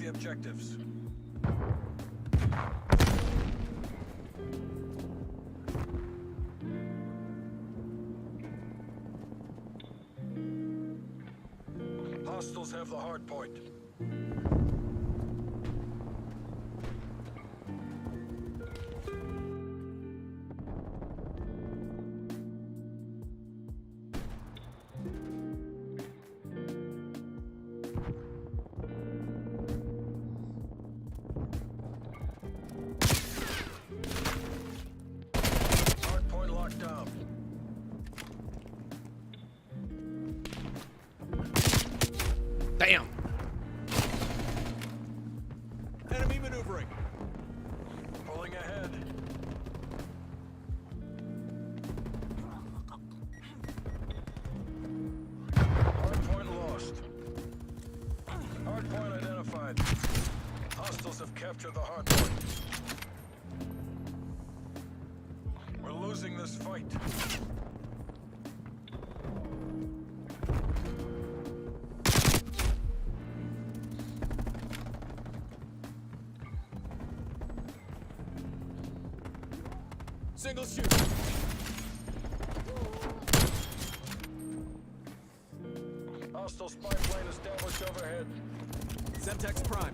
the objectives. Hostiles have the hard point. Hard point locked down. Damn. Enemy maneuvering. Pulling ahead. Hardpoint lost. Hardpoint identified. Hostiles have captured the hardpoint. We're losing this fight. Single shoot. Hostile spy plane established overhead. Semtex Prime.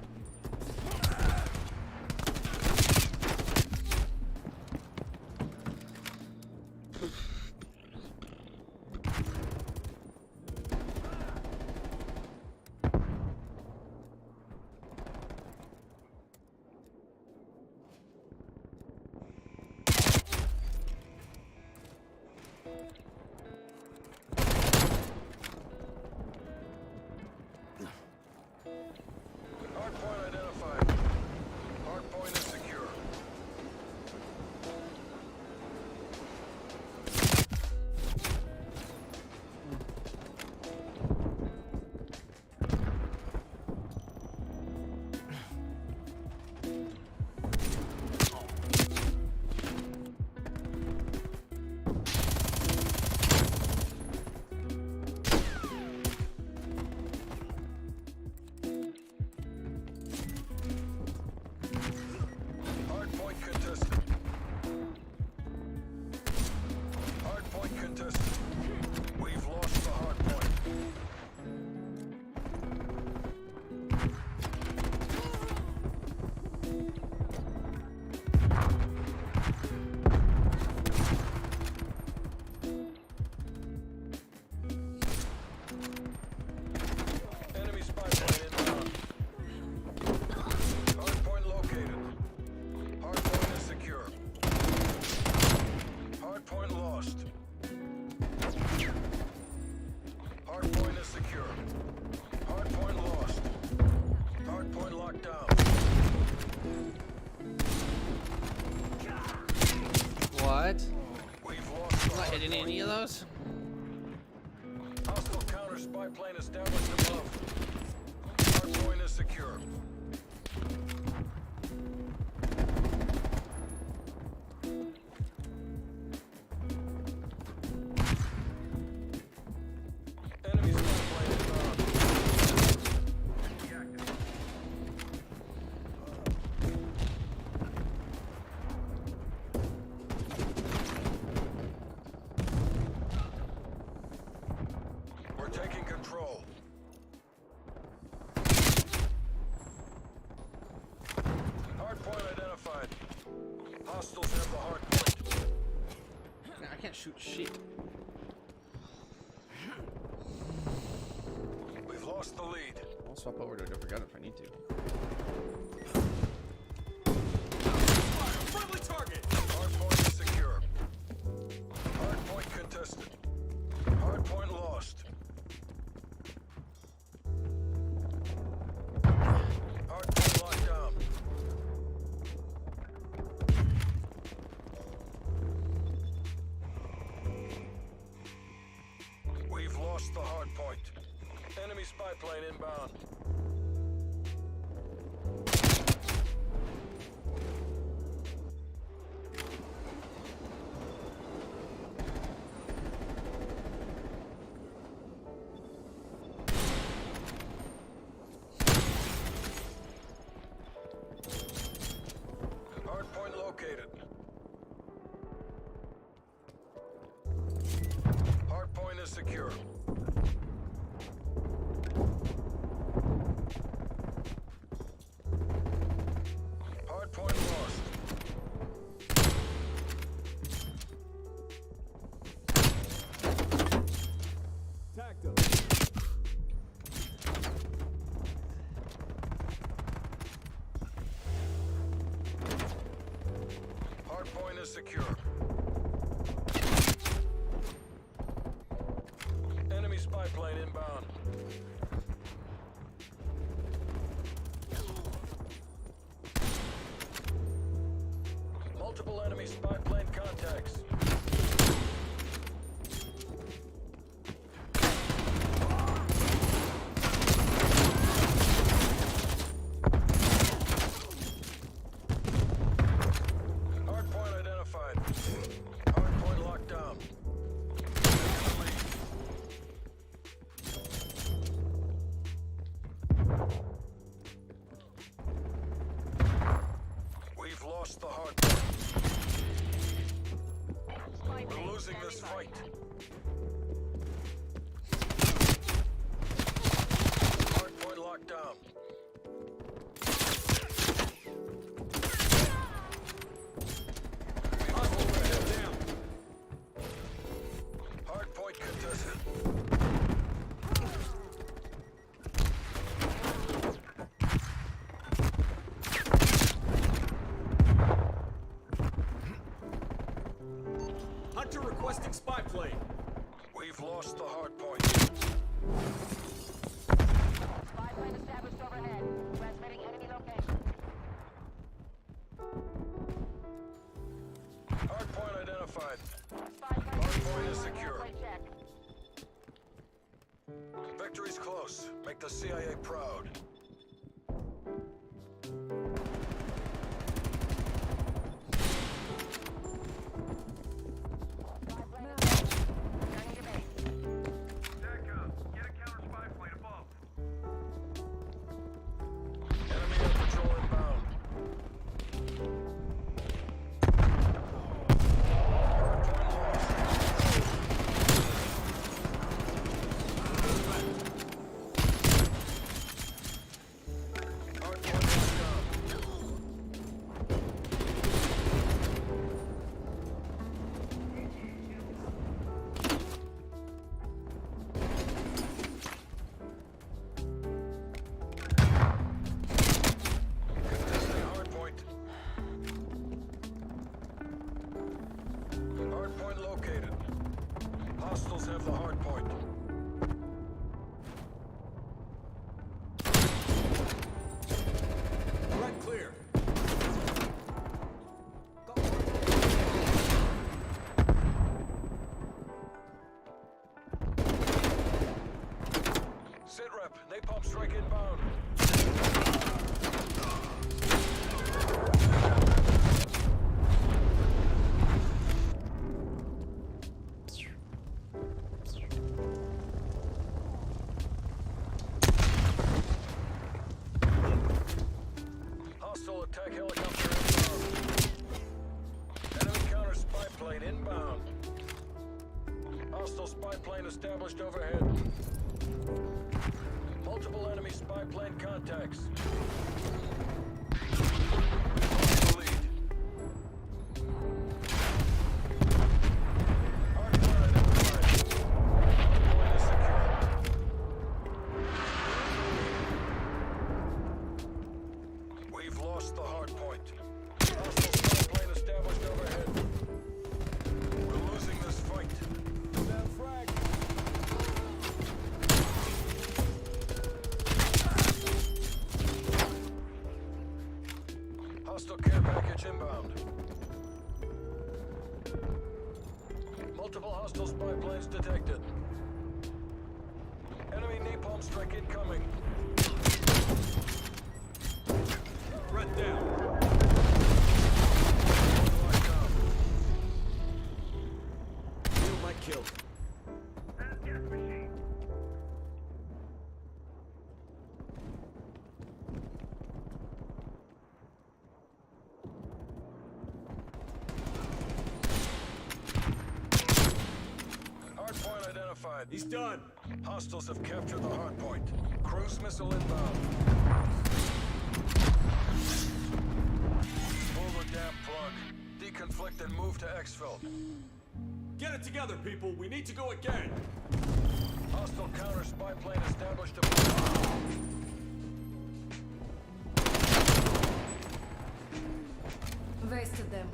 Hardpoint identified. Hardpoint is secure. Hardpoint contested. Hardpoint contested. We've lost the hardpoint. Enemy spy plane inbound. Hardpoint located. Hardpoint is secure. Hardpoint lost. Hardpoint is secure. Hardpoint lost. Hardpoint locked down. What? We've lost the I'm not hitting hardpoint. any of those. Hostile counter spy plane established above. Hardpoint is secure. Enemy spy plane inbound. We're taking control. Hardpoint identified. Hostiles have the hardpoint. Nah, I can't shoot shit. We've lost the lead. I'll swap over to a different gun if I need to. Friendly target. Hardpoint is secure. Hardpoint contested. Hardpoint lost. Hardpoint locked down. We've lost the hardpoint. Enemy spy plane inbound. is secure. Hardpoint lost. Tactical. Hardpoint is secure. Enemy spy plane inbound. Multiple enemy spy plane contacts. Hardpoint identified. Hardpoint locked down. We've lost the hardpoint. We're losing this fight. Hardpoint locked down. Down. Hardpoint contested. Hunter requesting spy plane. We've lost the hardpoint. Spy plane established overhead. Transmitting enemy location. Hardpoint identified. Spy plane Hardpoint is secure. airplane check. Victory's close. Make the CIA proud. Spy plane established. Returning to base. Get a counter spy plane above. Enemy air patrol inbound. Hardpoint lost. Hardpoint is down. Contesting hardpoint. Hardpoint located. Hostiles have the hardpoint. Threat clear. Sit rep. Napalm strike inbound. Hostile attack helicopter inbound. Enemy counter spy plane inbound. Hostile spy plane established overhead. Multiple enemy spy plane contacts. Lead. Hardpoint identified. Hardpoint is secure. We've lost the hardpoint. Hostile spy plane established overhead. We're losing this fight. Down frag. Hostile care package inbound. Multiple hostile spy planes detected. Enemy napalm strike incoming. Threat down. Locked down. Kill my kill. Hardpoint identified. identified. He's done. Hostiles have captured the hard point. Cruise missile inbound. Pull the damn plug. Deconflict and move to exfil. Get it together, people. We need to go again. Hostile counter spy plane established above. Wasted them.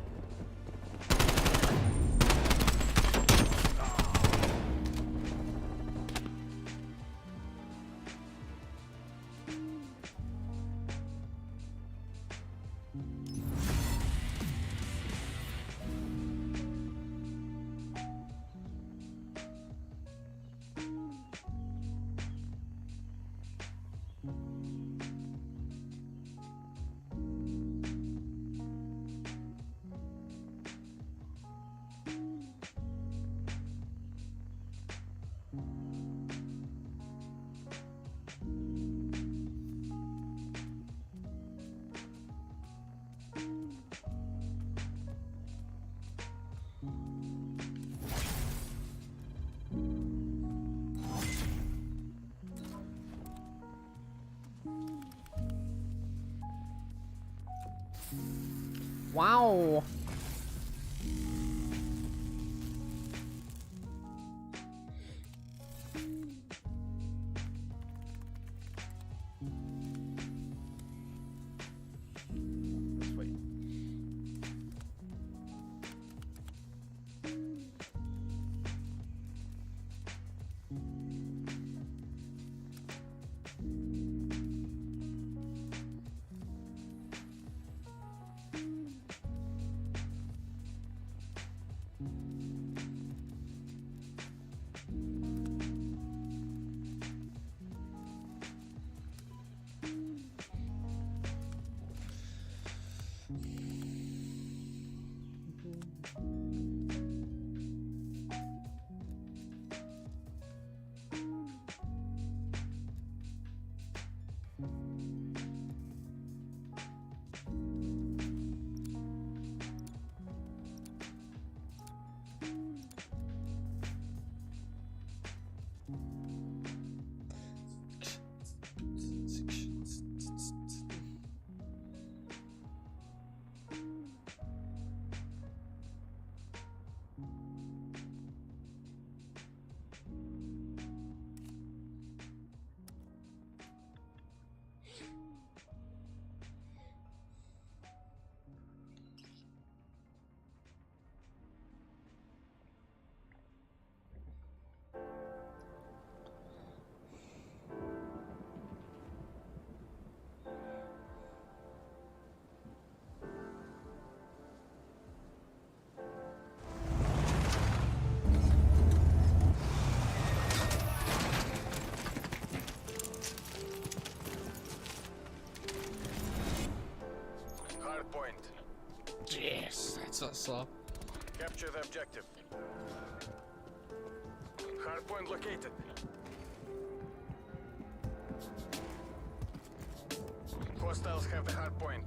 Wow. Let's wait. Hard point. Yes, that's what I saw. Capture the objective. Hard point located. Hostiles have the hard point.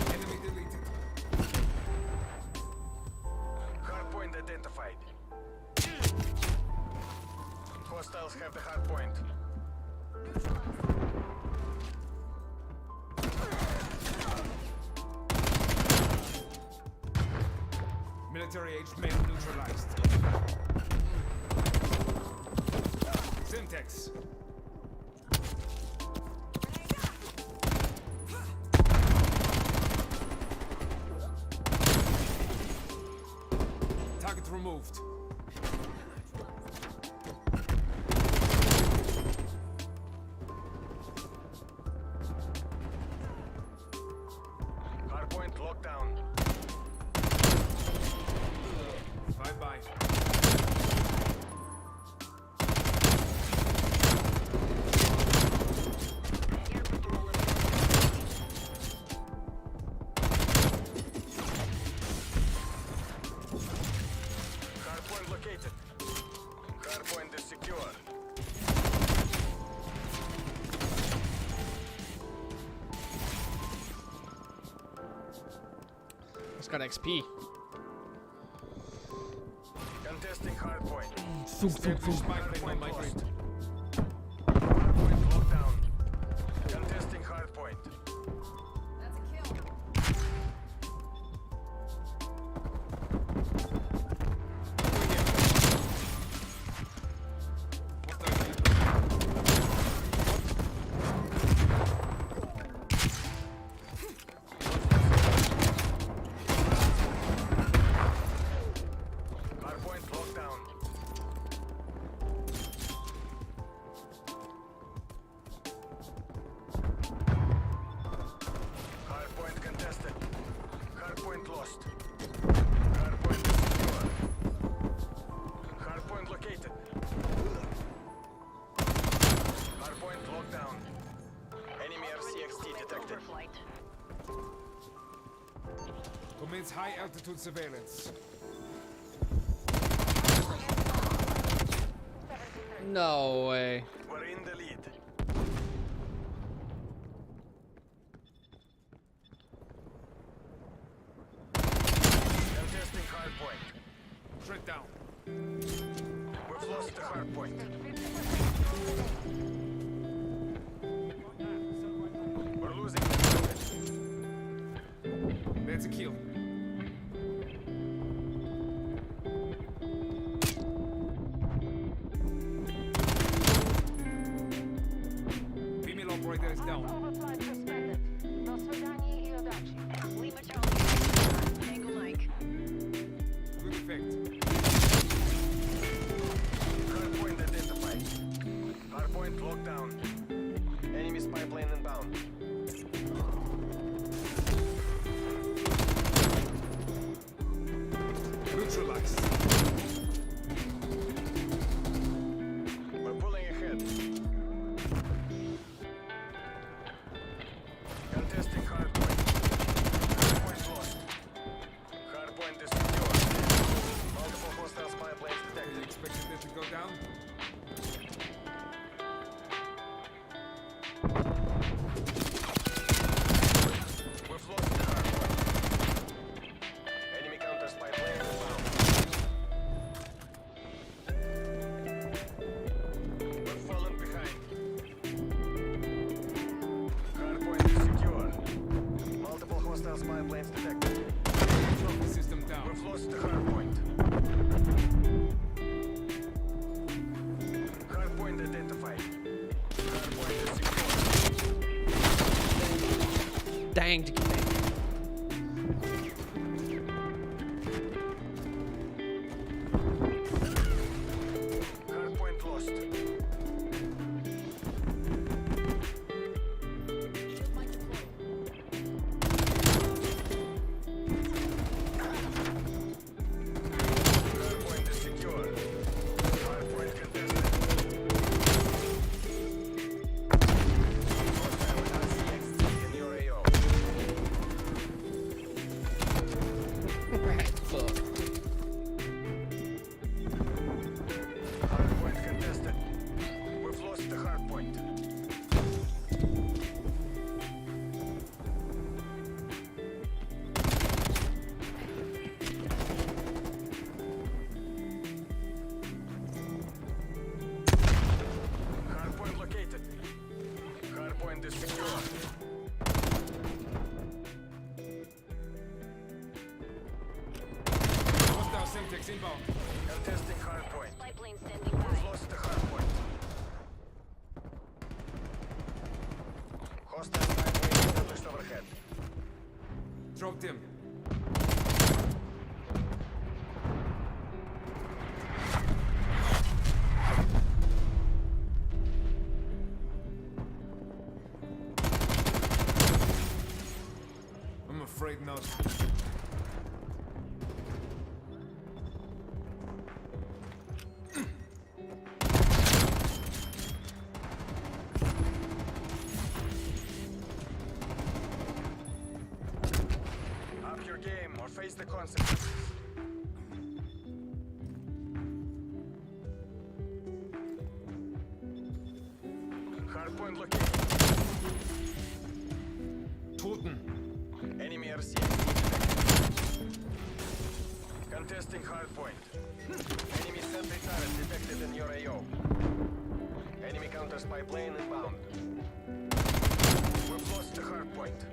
Enemy deleted. Hard point identified. Hostiles have the hard point. Military-aged men neutralized. Syntax. Target removed. locked down. Bye-bye. Air patrol is Hardpoint located. Hardpoint is secure. It's got XP. Contesting hardpoint. Spy plane on my grid. Hardpoint locked down. Contesting hardpoint. That's a kill. Hardpoint locked down. Hardpoint contested. Hardpoint lost. Hardpoint is secure. Hardpoint located. Hardpoint locked down. Enemy RCXT detected. overflight. Commence high altitude surveillance. No way. We're in the lead. Contesting hardpoint. Shut down. We've lost the hardpoint. We're losing the target. That's a kill. Female operator is down. Overflight suspended. До свидания и удачи. Lima Charlie. Tango Mike. Good effect. Hardpoint identified. Hardpoint locked down. Enemy spy plane inbound. Neutralized. We're pulling ahead. Contesting hardpoint. Hardpoint lost. Hardpoint is secure. Multiple hostile spy planes You detected. expected it to go down? We've lost the hardpoint. Enemy counter spy plane inbound. We've fallen behind. Hardpoint is secure. Multiple hostile spy planes detected. Trophy system down. We've lost the hardpoint. Hardpoint identified. Hardpoint is secure. Dang. Hardpoint lost. Shield might deploy. Hardpoint is secure. Hardpoint contested. Hostile RCXT in your AO. Fuck. Hardpoint contested. We've lost the hardpoint. Hardpoint located. Hardpoint is secure. Hostile Semtex inbound. Contesting hardpoint. Spy plane standing We've by. lost the hardpoint. Hostile spy plane established overhead. Dropped him. I'm afraid not. game or face the consequences. Hardpoint located. Toten. Enemy RCXD detected. Contesting hardpoint. Enemy sentry turret detected in your AO. Enemy counter spy plane inbound. We've lost the hardpoint.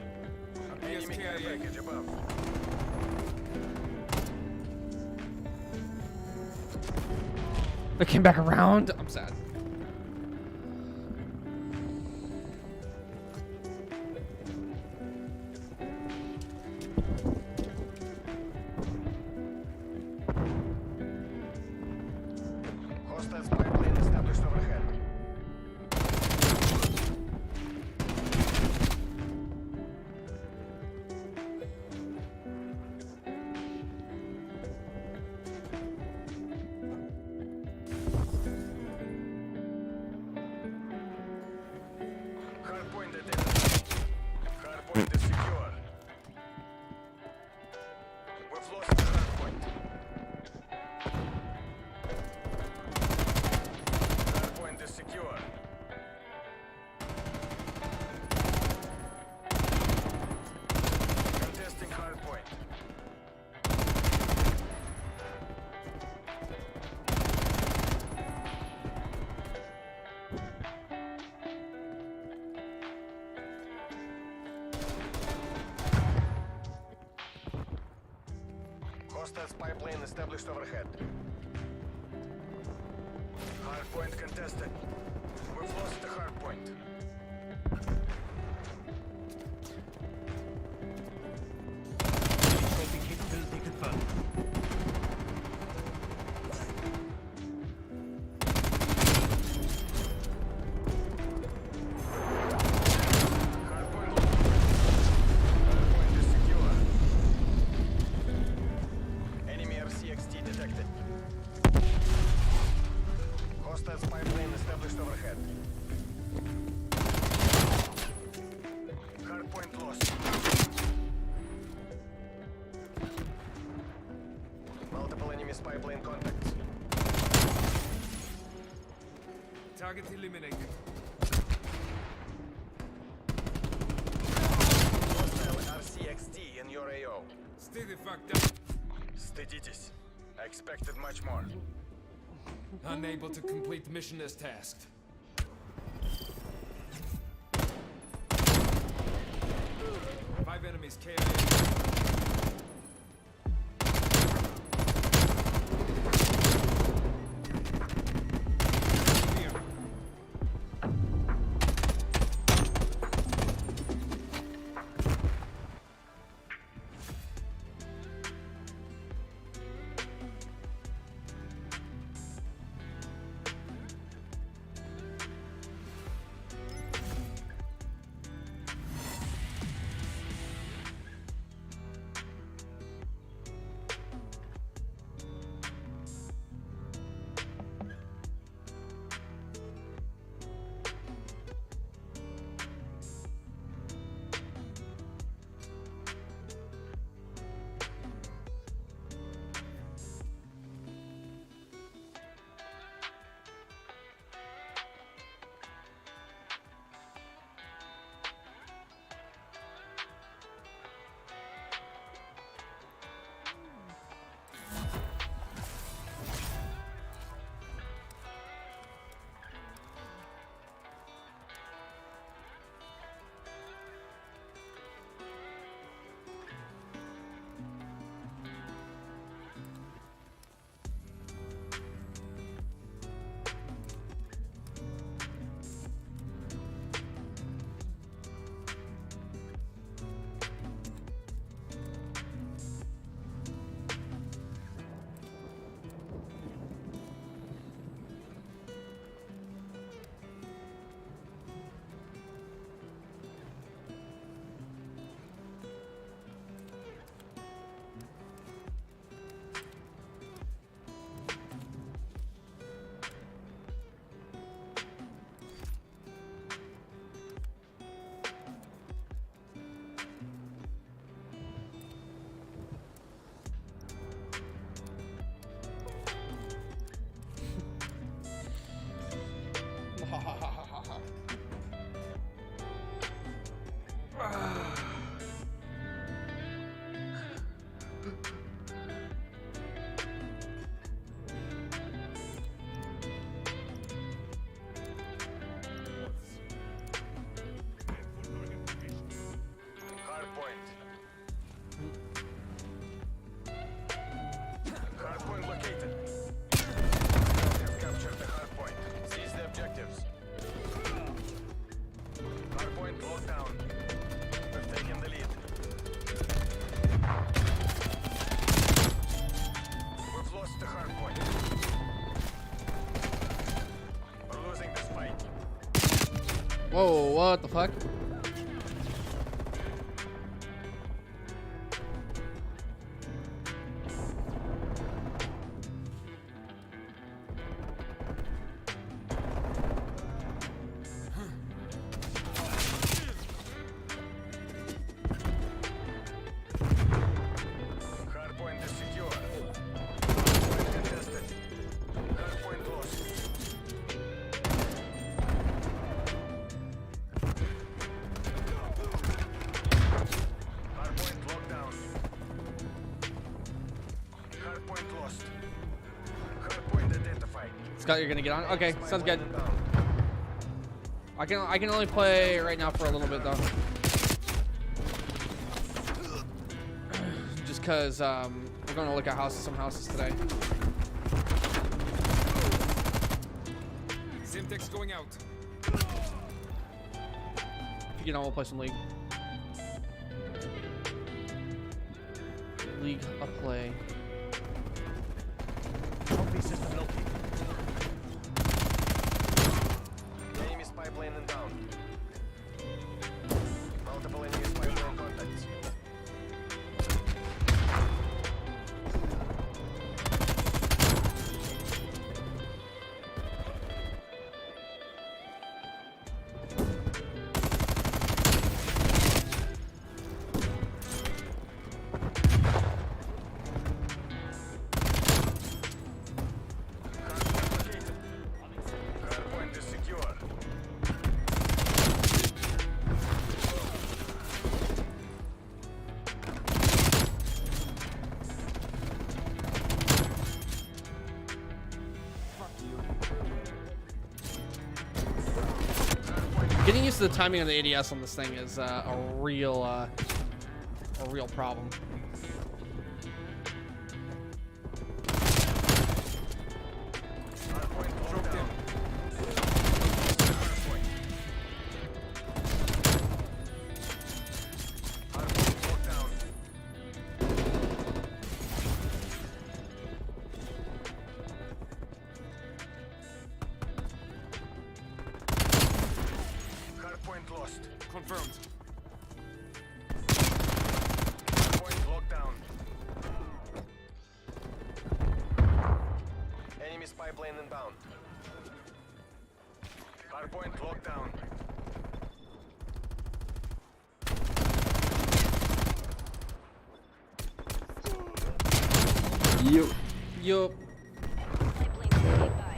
Enemy care package above. They came back around. I'm sad. Hostile spy plane established overhead. Hardpoint detected. Hardpoint is secure. We've lost the hardpoint. Hardpoint is secure. Contesting hardpoint. Hostile spy plane established overhead. Hardpoint contested. We've lost the hardpoint. Capability confirmed. Hardpoint located. Hardpoint is secure. Enemy RCXD detected. Hostile spy plane established overhead. Hardpoint lost. Multiple enemy spy plane contacts. Target eliminated. Hostile RCXD in your AO. Stay the fuck down. Стыдитесь. I expected much more. Unable to complete the mission as tasked. Five enemies KIA. Here. Whoa, what the fuck? Hardpoint is secure. Hardpoint contested. Hardpoint lost. Hardpoint locked down. Hardpoint lost. Hardpoint identified. Scott, you're gonna get on? Okay, sounds good. I can only play right now for a little bit though. Just cause we're gonna look at some houses today. Simtex going out. You know, we'll play some League. League of Play. Trophy system located. Enemy spy plane and down. Multiple enemy spy plane contacts. Hardpoint located. Hardpoint is secure. Getting used to the timing of the ADS on this thing is a real problem. Hardpoint locked down. Hardpoint locked down. Hardpoint lost. Confirmed. Hardpoint locked down. Enemy spy plane inbound. Hardpoint locked down. Yup. Spy plane standing by.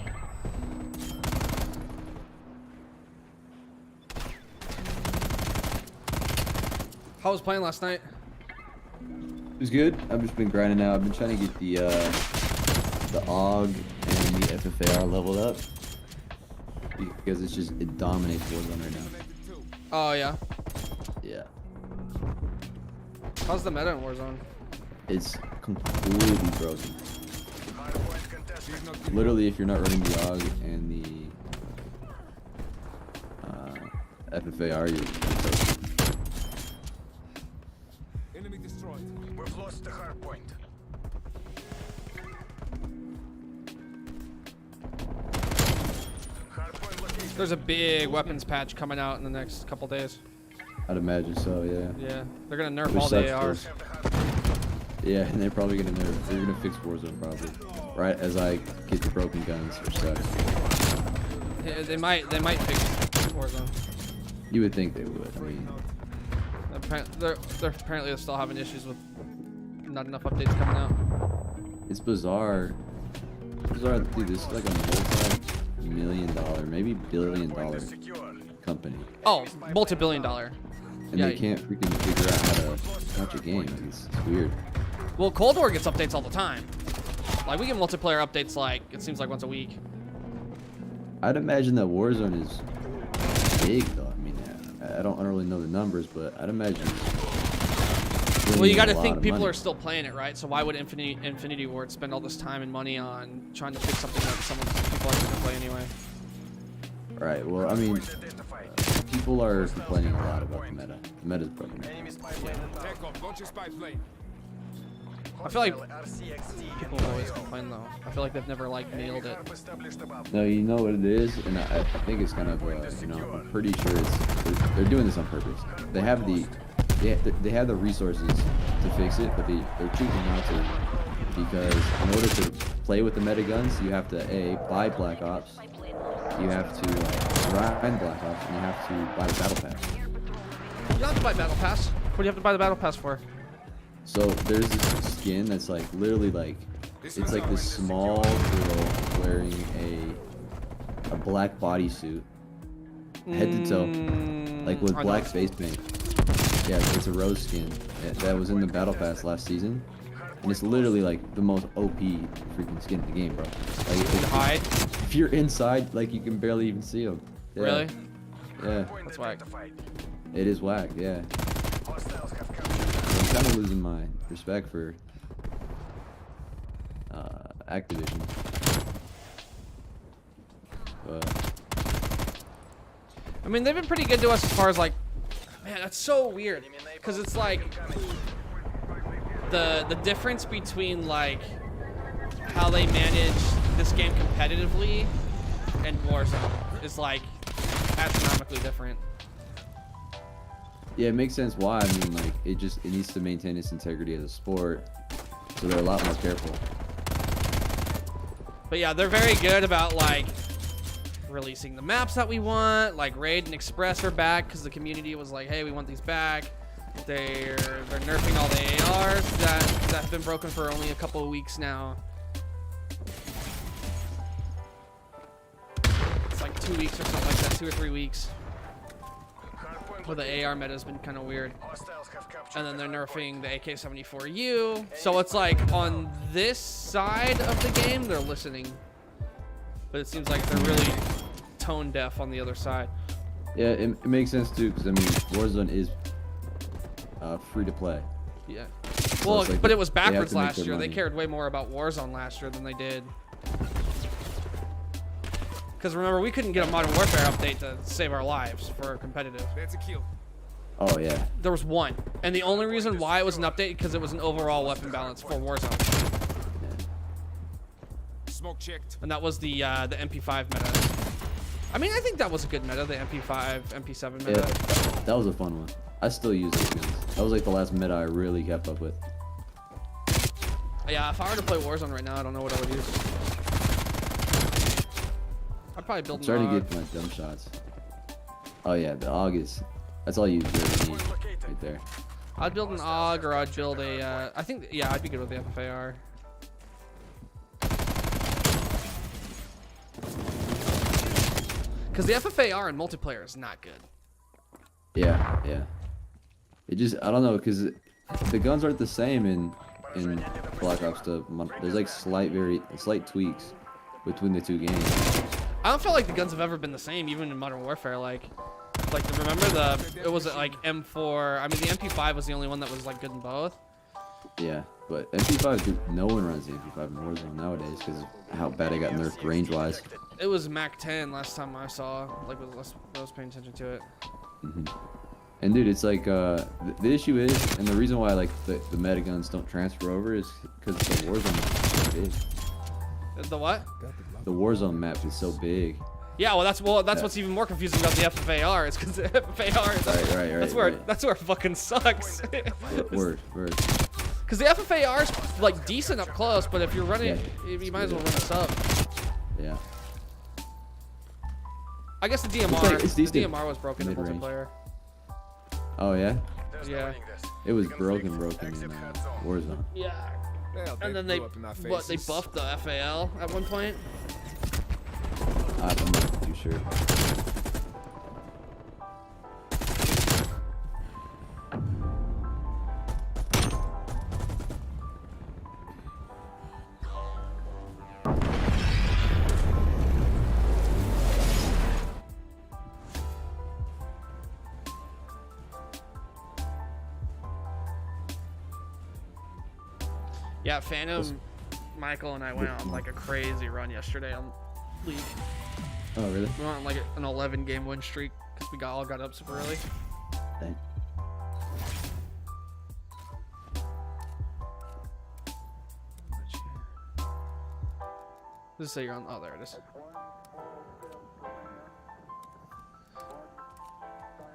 How was playing last night? It was good. I've just been grinding out. I've been trying to get the AUG and the FFAR leveled up because it dominates Warzone right now. Eliminated 2. Oh yeah. Yeah, How's the meta in Warzone? it's completely broken. Hardpoint contested. Please not Literally, if you're not running the AUG and the FFAR, you're broken. enemy destroyed. We've lost the hardpoint. Hardpoint located. There's a big weapons patch coming out in the next couple days. I'd imagine so. Yeah. Yeah, they're gonna nerf Which all the sucks, ARs. Have the hardpoint. Yeah, and they're probably gonna nerf. They're gonna fix Warzone probably, right as I get the broken guns or stuff. Yeah, they might fix Warzone. You would think they would. I mean, They're apparently still having issues with not enough updates coming out. it's bizarre. Bizarre, dude. This is like a multi-million-dollar, maybe billion-dollar Hardpoint is secure. company, Oh, multi-billion-dollar. and Yeah. they can't freaking figure out how to launch a game. Like, it's weird. Well, Cold War gets updates all the time. Like we get multiplayer updates like it seems like once a week. I'd imagine that Warzone is big, though. I mean, I don't really know the numbers, but I'd imagine. it's Well, you bringing got in to a lot think of people money. are still playing it, right? So why would Infinity Ward spend all this time and money on trying to fix something that people are going to play anyway? Right. Well, I mean, Hardpoint identified. people are complaining a lot about the meta. The meta's broken. Enemy spy plane inbound. Take off. Launch a spy plane. I feel like people always complain though. I feel like they've never like nailed it. No, you know what it is, and I think it's kind of you know, I'm pretty sure they're doing this on purpose. They have the resources to fix it, but they're choosing not to, because in order to play with the meta guns, you have to buy Black Ops, you have to grind Black Ops, and you have to buy the battle pass. You don't have to buy battle pass. What do you have to buy the battle pass for? So there's this skin that's like literally like it's like this small girl wearing a black bodysuit, head to toe, like with I know black it's- face paint. Yeah, it's a rose skin that was in the battle pass last season, and it's literally like the most OP freaking skin in the game, bro. Like You hide. if you're inside, like you can barely even see them. Yeah. Really? Yeah, That's whack. it is whack. Yeah. I'm kind of losing my respect for Activision. But I mean, they've been pretty good to us as far as like, man, that's so weird, because it's like the difference between like how they manage this game competitively and Warzone is like astronomically different. yeah, it makes sense why. I mean, like it needs to maintain its integrity as a sport, so they're a lot more careful. But yeah, they're very good about like releasing the maps that we want. Like Raid and Express are back because the community was like, "Hey, we want these back." They're nerfing all the ARs that have been broken for only a couple of weeks now. It's like 2 weeks or something like that, 2 or 3 weeks. Where the AR meta has been kind of weird. And then they're nerfing the AK-74U. So it's like on this side of the game, they're listening. But it seems like they're really tone deaf on the other side. Yeah, it makes sense too, because I mean, Warzone is free to play. Yeah. So Well, it's like but it was they have backwards to make last their year. They money. cared way more about Warzone last year than they did. Because remember, we couldn't get a Modern Warfare update to save our lives for competitive. That's a kill. Oh yeah. There was one. And the only reason why it was an update because it was an overall weapon balance for Warzone. Smoke checked. And that was the MP5 meta. I mean, I think that was a good meta, the MP5, MP7 Yeah, meta. that was a fun one. I still use those guns. That was like the last meta I really kept up with. Yeah, if I were to play Warzone right now, I don't know what I would use. I'd probably build I'm starting an to AUG. get my jump shots. Oh yeah, the AUG is. That's all you really need right there. I'd build an AUG or I'd build a, I think, yeah, I'd be good with the FFAR. Because the FFAR in multiplayer is not good. Yeah, yeah. It just, I don't know, because the guns aren't the same in Black Ops to there's like slight tweaks between the two games. I don't feel like the guns have ever been the same, even in Modern Warfare. Like remember it was like M4. I mean, the MP5 was the only one that was like good in both. Yeah, but MP5, dude, no one runs the MP5 in Warzone nowadays because of how bad it got nerfed range-wise. It was Mac 10 last time I saw. Like, I was paying attention to it. And dude, it's like the issue is, and the reason why like the meta guns don't transfer over is because the Warzone map is so big. The what? The Warzone map is so big. Yeah, well, that's what's even more confusing about the FFAR is because the FFAR is Right. that's where it fucking sucks. Word. Because the FFAR is like decent up close, but if you're running, you might as well run a sub. Yeah. I guess the DMR, it's the decent DMR was broken in mid-range. multiplayer. Oh yeah. Yeah. It was broken in Warzone. Yeah. Well, And then they buffed the FAL at one point. I'm not too sure. Yeah, Phantom, Michael, and I went on like a crazy run yesterday on League. Oh really? We went on like an 11 game win streak because we all got up super early. Dang. Just say you're on. Oh, there it is.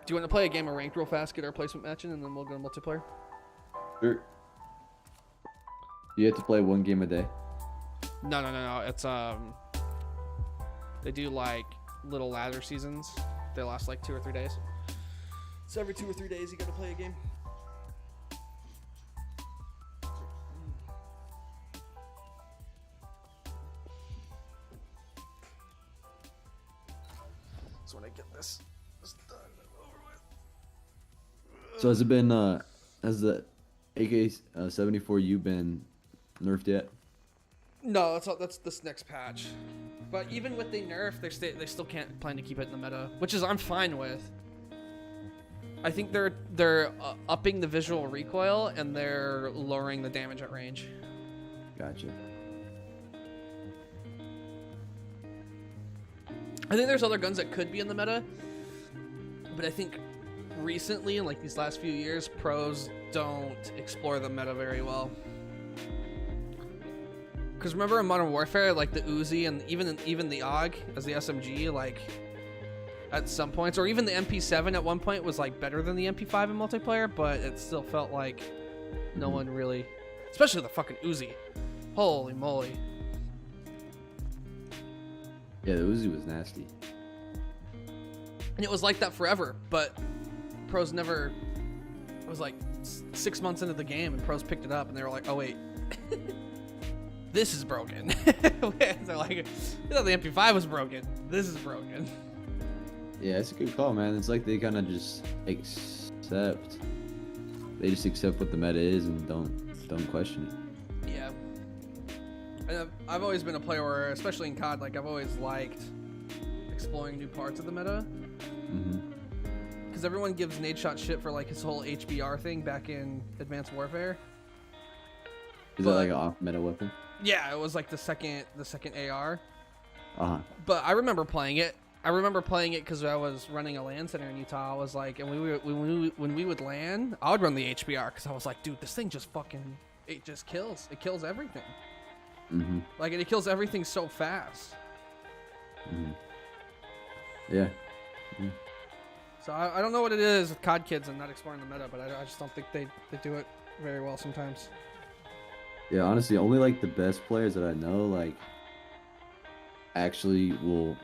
Do you want to play a game of ranked real fast, get our placement matching, and then we'll go multiplayer? Sure. You have to play one game a day. No. It's they do like little ladder seasons. They last like 2 or 3 days. So every 2 or 3 days you got to play a game. So when I get this done and over with. So has it been has the AK-74U been nerfed yet? No, that's this next patch. But even with the nerf, they still can't plan to keep it in the meta, which is I'm fine with. I think they're upping the visual recoil and they're lowering the damage at range. Gotcha. I think there's other guns that could be in the meta, but I think recently, in like these last few years, pros don't explore the meta very well. Because remember in Modern Warfare, like the Uzi and even the AUG as the SMG, like at some points, or even the MP7 at one point was like better than the MP5 in multiplayer, but it still felt like no one really, especially the fucking Uzi. Holy moly. Yeah, the Uzi was nasty. And it was like that forever, but pros never. It was like 6 months into the game, and pros picked it up, and they were like, "Oh wait, this is broken." They're like, "I thought the MP5 was broken. This is broken." Yeah, it's a good call, man. It's like they kind of just accept. They just accept what the meta is and don't question it. Yeah. And I've always been a player where, especially in COD, like I've always liked exploring new parts of the meta. Because everyone gives Nadeshot shit for like his whole HBR thing back in Advanced Warfare. Is that like an off-meta weapon? Yeah, it was like the second AR. Uh-huh. But I remember playing it. I remember playing it because I was running a LAN center in Utah. I was like, and when we would LAN, I would run the HBR because I was like, dude, this thing just fucking, it just kills. It kills everything. Like, and it kills everything so fast. Yeah. So I don't know what it is with COD kids and not exploring the meta, but I just don't think they do it very well sometimes. Yeah, honestly, only like the best players that I know, like, actually will,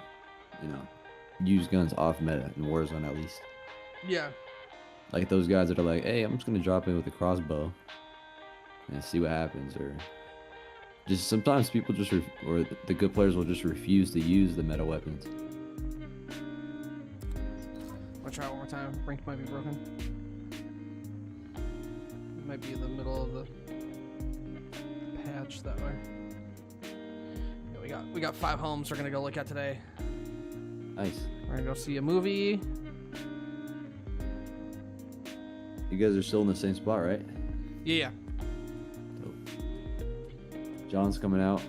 use guns off meta in Warzone at least. Yeah. Like those guys that are like, hey, I'm just gonna drop in with a crossbow and see what happens, or just sometimes people just or the good players will just refuse to use the meta weapons. I'll try it one more time. Ranked might be broken. It might be in the middle of the patch that way. Yeah, we got 5 homes we're gonna go look at today. Nice. We're gonna go see a movie. You guys are still in the same spot, right? Yeah. John's coming out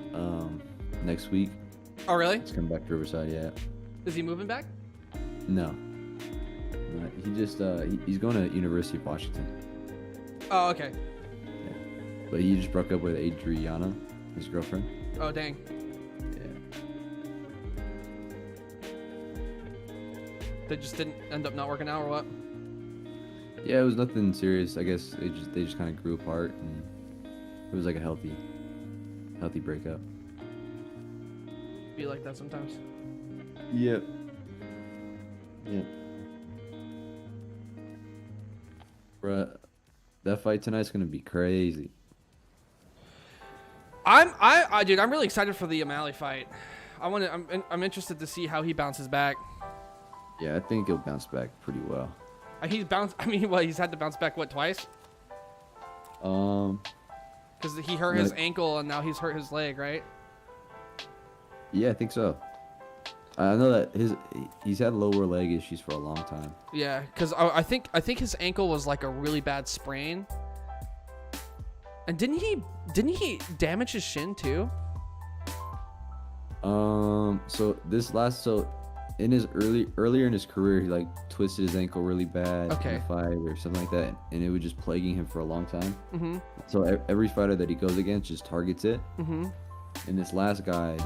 next week. Oh, really? He's coming back to Riverside, yeah. Is he moving back? No. He just he's going to University of Washington. Oh, okay. Yeah. But he just broke up with Adriana, his girlfriend. Oh, dang. Yeah. They just didn't end up not working out, or what? Yeah, it was nothing serious. I guess they just kind of grew apart, and it was like a healthy breakup. Be like that sometimes. Yep. Yep. Bruh, that fight tonight's gonna be crazy. Dude, I'm really excited for the O'Malley fight. I'm interested to see how he bounces back. Yeah, I think he'll bounce back pretty well. He's had to bounce back, what, twice? Because he hurt his ankle and now he's hurt his leg, right? Yeah, I think so. I know that he's had lower leg issues for a long time. Yeah, because I think his ankle was like a really bad sprain. And didn't he damage his shin too? So in his earlier in his career, he like twisted his ankle really bad in a fight or something like that, and it was just plaguing him for a long time. So every fighter that he goes against just targets it. And this last guy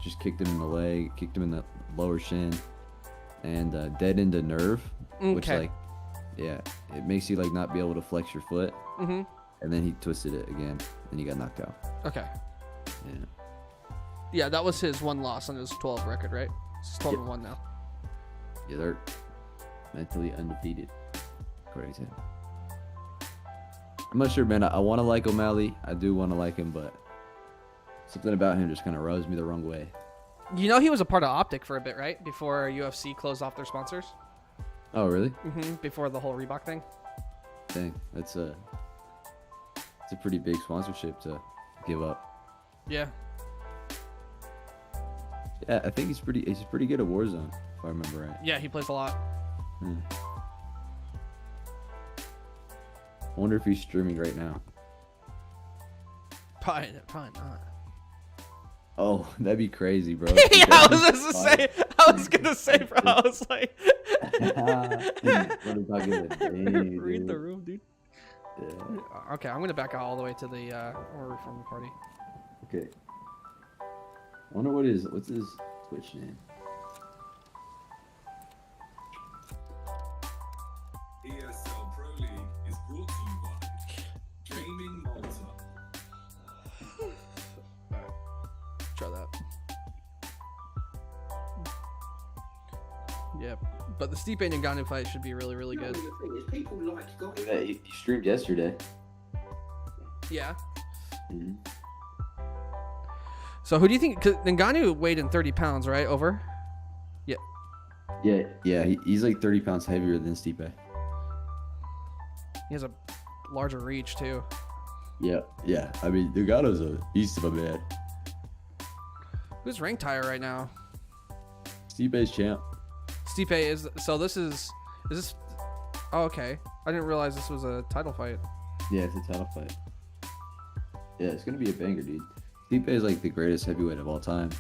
just kicked him in the leg, kicked him in the lower shin, and dead into nerve, which Okay. like, yeah, it makes you like not be able to flex your foot. Mm-hmm. And then he twisted it again, and he got knocked out. Okay. Yeah, Yeah, that was his one loss on his 12 record, right? It's 12 and 1 now. yeah, they're mentally undefeated, according to him. I'm not sure, man. I want to like O'Malley. I do want to like him, but something about him just kind of rubs me the wrong way. You know he was a part of Optic for a bit, right? Before UFC closed off their sponsors. Oh, really? Mm-hmm. Before the whole Reebok thing. Dang, it's a pretty big sponsorship to give up. Yeah. Yeah, I think he's pretty good at Warzone, if I remember right. Yeah, he plays a lot. Hmm. I wonder if he's streaming right now. Probably not. Oh, that'd be crazy, bro. Yeah, I was gonna say, bro. I was like, read the room, dude. Yeah. Okay, I'm gonna back out all the way to the or from the party. Okay. I wonder what's his Twitch name? ESL Pro League is brought to you by Gaming Malta. Try that. Yeah, but the Stipe Ngannou fight should be really, really good. Yeah, he streamed yesterday. Yeah. Mm-hmm. So who do you think? Cause Ngannou weighed in 30 pounds, right? Over. Yeah, he's like 30 pounds heavier than Stipe. He has a larger reach too. Yeah. I mean, Ngannou's a beast of a man. Who's ranked higher right now? Stipe's champ. Stipe is. So this is this? Oh, okay. I didn't realize this was a title fight. Yeah, it's a title fight. Yeah, it's gonna be a banger, dude. Stipe is like the greatest heavyweight of all time.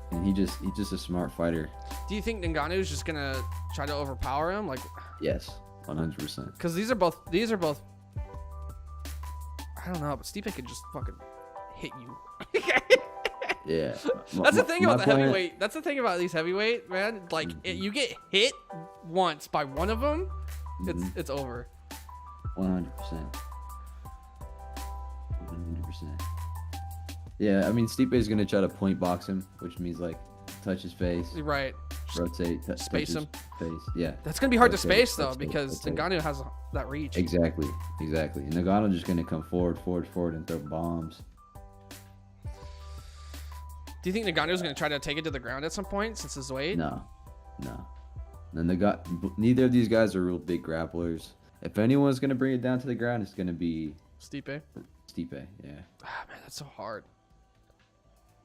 And he's just a smart fighter. Do you think Ngannou is just gonna try to overpower him? Like, Yes, 100%. because these are both. I don't know, but Stipe could just fucking hit you. Yeah. That's the thing about the plan- heavyweight. That's the thing about these heavyweight, man. Like, you get hit once by one of them, it's over. 100%. 100%. Yeah, I mean, Stipe is gonna try to point box him, which means like touch his face, Right. rotate, space touch his him. face. Yeah. That's gonna be hard to Rotate, space though, rotate, because rotate. Ngannou has that reach. Exactly. And Ngannou just gonna come forward, and throw bombs. Do you think Ngannou's gonna try to take it to the ground at some point since his weight? No. Then neither of these guys are real big grapplers. If anyone's gonna bring it down to the ground, it's gonna be Stipe. Stipe. Yeah. Ah, man, that's so hard.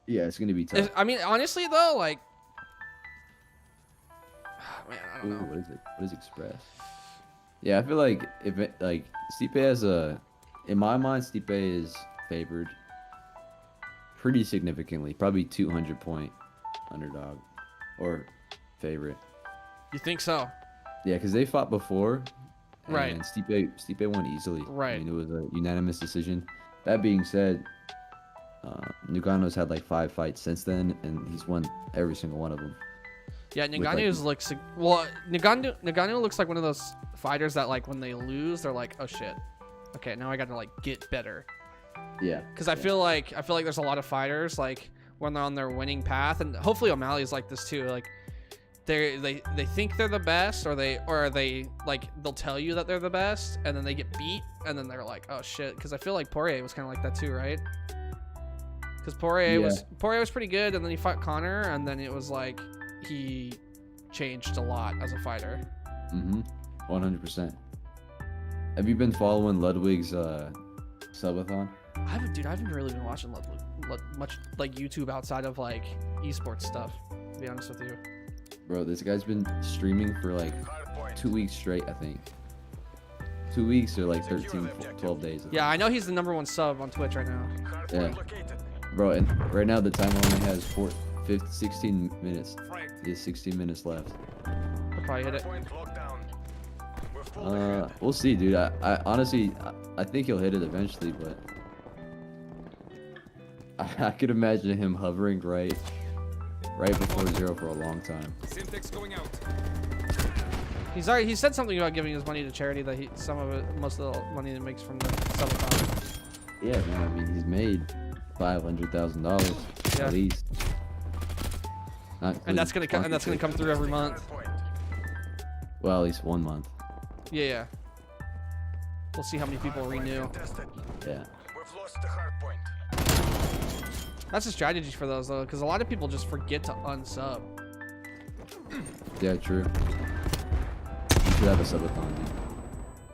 Yeah, it's gonna be tough. I mean, honestly though, like, man, I don't Ooh, know. what is it? What is Express? Yeah, I feel like Stipe has in my mind, Stipe is favored pretty significantly, probably 200 point underdog or favorite. You think so? Yeah, because they fought before, Right. And Stipe won easily. Right. I mean, it was a unanimous decision. That being said, Ngannou's had like 5 fights since then, and he's won every single one of them. Yeah, Ngannou looks well. Ngannou looks like one of those fighters that like when they lose, they're like, oh shit, okay, now I got to like get better. Yeah. Because I feel like there's a lot of fighters like when they're on their winning path, and hopefully O'Malley's like this too. Like they think they're the best, or they like they'll tell you that they're the best, and then they get beat, and then they're like, oh shit. Because I feel like Poirier was kind of like that too, right? Because Poirier was pretty good, and then he fought Conor, and then it was like he changed a lot as a fighter. 100%. Have you been following Ludwig's subathon? I haven't really been watching much like YouTube outside of like esports stuff, to be honest with you. Bro, this guy's been streaming for like 2 weeks straight, I think. 2 weeks or like 13, 12 days. Yeah, I know he's the #1 sub on Twitch right now. Yeah. Bro, and right now the time only has 16 minutes. He has 16 minutes left. He'll probably hit it. We'll see, dude. I honestly, I think he'll hit it eventually, but I could imagine him hovering right before zero for a long time. Syntax going out. He said something about giving his money to charity, that most of the money that he makes from the subathon. Yeah, man. I mean, he's made $500,000 Yeah. at least. Not And that's gonna including come through every month. Well, at least 1 month. Yeah. We'll see how many people renew. Contested. Yeah. We've lost the hard point. That's a strategy for those though, because a lot of people just forget to unsub. Yeah, true. You should have a subathon, dude.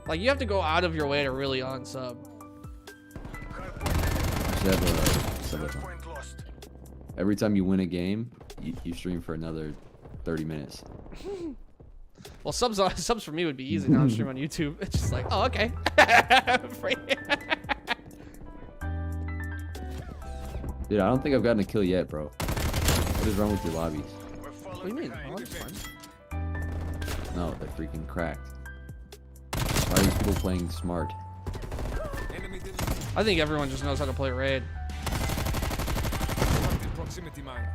Like you have to go out of your way to really unsub. You should have a subathon. Point lost. Every time you win a game, you stream for another 30 minutes. Well, subs for me would be easy now. I'm streaming on YouTube. It's just like, oh, okay. Free. Dude, I don't think I've gotten a kill yet, bro. What is wrong with your lobbies? We're What do falling you mean? behind. Oh, that's fine. No, they're freaking cracked. Why are these people playing smart? Enemy deleted. I think everyone just knows how to play raid. Target proximity mine.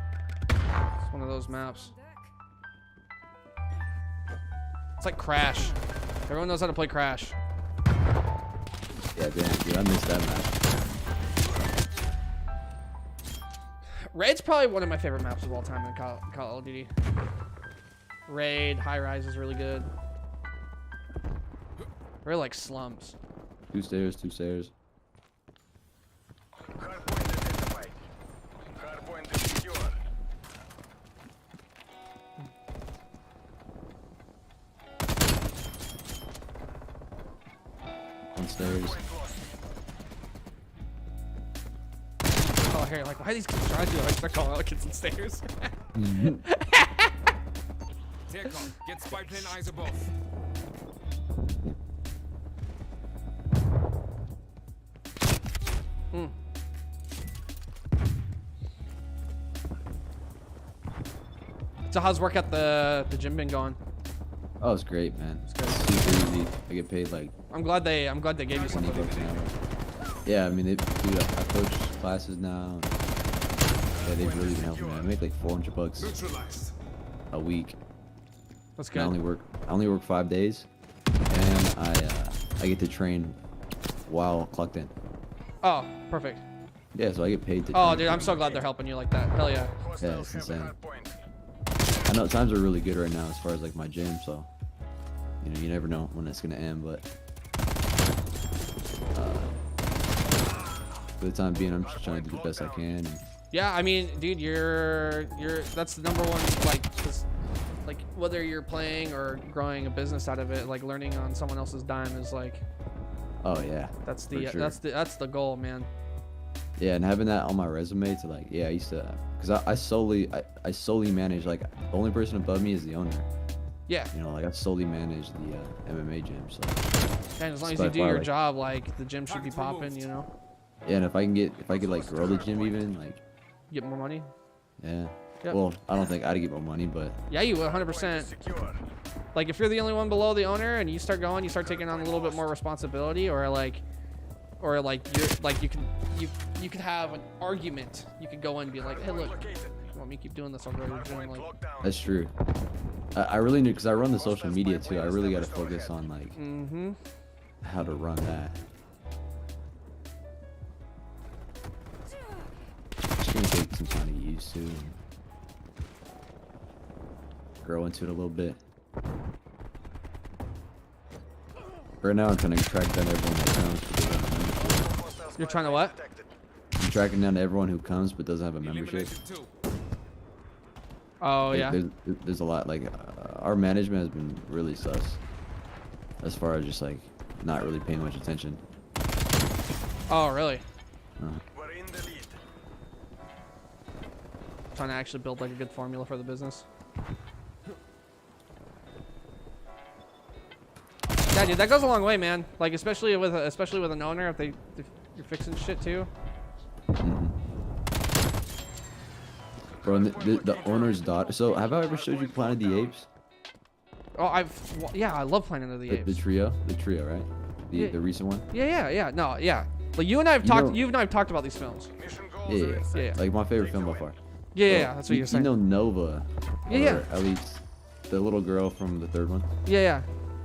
It's one of those maps. It's like Crash. Everyone knows how to play Crash. Yeah, damn, dude, I missed that match. Raid's probably one of my favorite maps of all time in Call of Duty. Raid, High Rise is really good. We're like slums. 2 stairs, 2 stairs. Hard point identified. Hard point is secure. 1 stairs. Point lost. Oh, here, like, why are these kids trying to do it? I start calling out kids on stairs. Take-on. Get spy plane eyes above. Hmm. So how's work at the gym been going? Oh, it's great, man. It's good. super easy. I get paid like I'm glad they gave you 20 something. bucks an hour. Yeah, I mean, I coach classes now. Yeah, they've really been helping me. I make like 400 bucks Neutralized. a week. That's And good. I only work 5 days, and I get to train while clocked in. Oh, perfect. Yeah, so I get paid to. Oh, train. dude, I'm so glad they're helping you like that. Hell yeah. Hostiles it's have a insane. hard point. I know times are really good right now as far as like my gym, so you never know when it's gonna end, but for the time being, I'm just trying to do the best I can. And Yeah, I mean, dude, you're that's the number one, like, 'cause, like whether you're playing or growing a business out of it, like learning on someone else's dime is like, oh yeah, that's the for sure. that's the goal, man. Yeah, and having that on my resume to like, yeah, I used to, cause I solely manage, like the only person above me is the owner. Yeah, You know, like I solely manage the MMA gym, so and as long as By you do far, your like- job, like the gym should be popping, you know, yeah. And if I could like grow the gym even, like, get more money. yeah. Yep. Well, I don't think I'd get more money, but Yeah, you Point 100%. is secure. Like if you're the only one below the owner and you start going, you start taking on a little bit more responsibility, or like you're like you could have an argument. You could go in and be like, hey, look, Located. you want me to keep doing this? I'll go to the gym. Point Like, locked down. that's true. I really need, cause I run the social media too. I really got to focus on like mm-hmm. how to run that. It's gonna take some time to get used to and grow into it a little bit. Right now, I'm trying to track down everyone that comes but doesn't have a membership. Hostiles You're trying to what? detected. I'm tracking down everyone who comes but doesn't have a membership. Eliminated two. Oh Like, yeah. there's a lot, like our management has been really sus as far as just like not really paying much attention. Oh really? We're in the lead. Trying to actually build like a good formula for the business. Yeah, dude, that goes a long way, man. Like especially with an owner, if you're fixing shit too. Bro, and the owner's daughter. So have I ever showed you Planet of the Apes? Oh, yeah, I love Planet of the The Apes. trio, right? Yeah. The recent one. Yeah. No, yeah. Like you and I have You talked. know- You and I have talked about these films. Mission goal Yeah, Yeah. like my favorite film by far. Yeah, that's what you're saying. You know Nova. Yeah, yeah. Or at least the little girl from the third one. Yeah.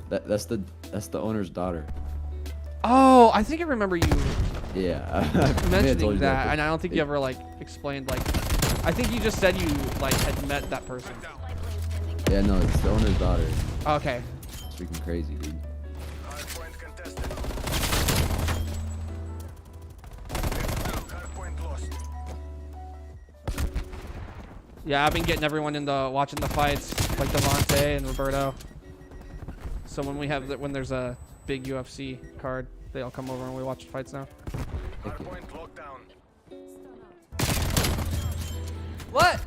That's the owner's daughter. Oh, I think I remember you Yeah. I may have told mentioning you that, but and I don't think you ever like explained like. I think you just said you like had met that person. Yeah, no, it's the owner's daughter. Okay. It's freaking crazy, dude. Hardpoint contested. Hardpoint lost. Yeah, I've been getting everyone into watching the fights, like Devontae and Roberto. So when we have when there's a big UFC card, they all come over and we watch the fights now. Hardpoint locked down. What?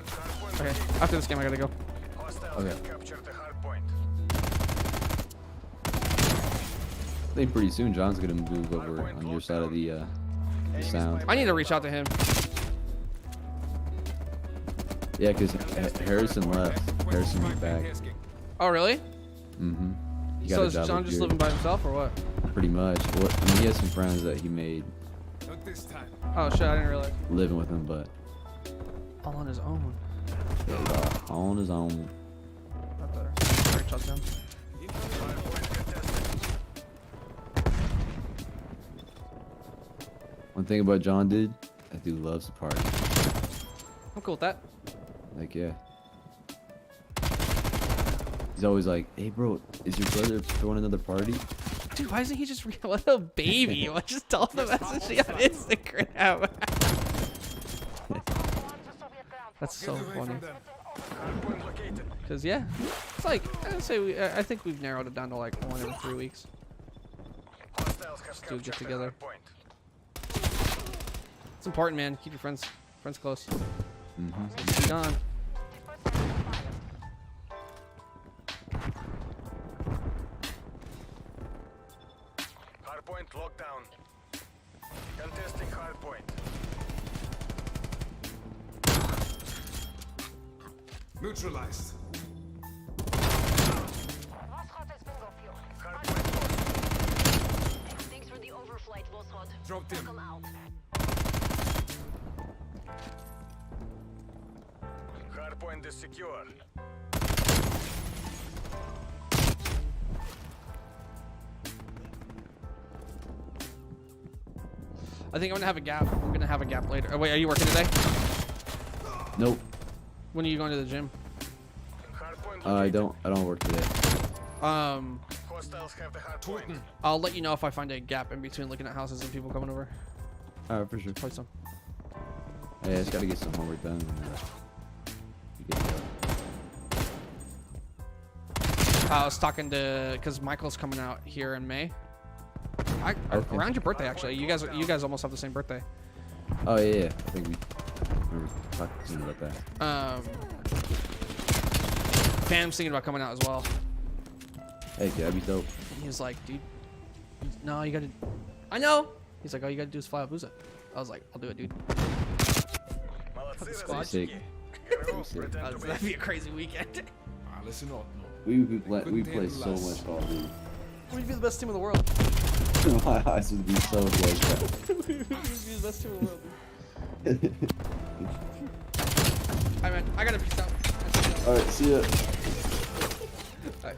Hardpoint Okay, after this game I gotta go. Hostiles Okay. have captured the hardpoint. I think pretty soon John's gonna move over on your side of the sound. I need to reach out to him. Yeah, because Harrison left. Harrison went back. Oh really? Mm-hmm. He got So a is job John with just Gear. living by himself or what? Pretty much. Well, I mean, he has some friends that he made Not this time. Oh shit, I didn't realize. living with him, but All on his own. on his own. Not better. Reach out to him. Hardpoint contested. One thing about John, dude, that dude loves to party. I'm cool with that. Like, yeah. He's always like, hey, bro, is your brother throwing another party? Dude, why isn't he just what a baby? Why just tell him the message on Instagram? That's so Get away funny. from them. Hardpoint located. Cause yeah, it's like I'd say I think we've narrowed it down to like 1 every 3 weeks. Hostiles have do a captured get the together. hardpoint. It's important, man. Keep your friends close. Mm-hmm. Be gone. Hardpoint locked down. Contesting hardpoint. Neutralized. Hardpoint lost. Thanks for the overflight, Voskhod. Dropped in. Come out. Hardpoint is secure. I think I'm gonna have a gap. I'm gonna have a gap later. Oh, wait, are you working today? Nope. When are you going to the gym? Hardpoint I located. don't work today. Hostiles have the hardpoint. I'll let you know if I find a gap in between looking at houses and people coming over. Alright, for sure. Play some. Hey, I just gotta get some homework done. And, you get to go. I was talking to because Michael's coming out here in May. Okay. Around your birthday, actually. You guys almost have the same birthday. Oh, yeah. I think we remember talking about that. Pam's thinking about coming out as well. Hey, that'd be dope. He was like, dude, no, you gotta. I know. He's like, all you gotta do is fly up Uza. I was like, I'll do it, dude. Молодцы, Squad. Sick. Героев, return to base. That'd be a crazy weekend. Ah, listen up. We play so Less. much Call of Duty. We'd be the best team in the world. My eyes would be so closed. We'd be the best team in the world. Alright, man. I gotta peace out. Alright, see ya. Bye.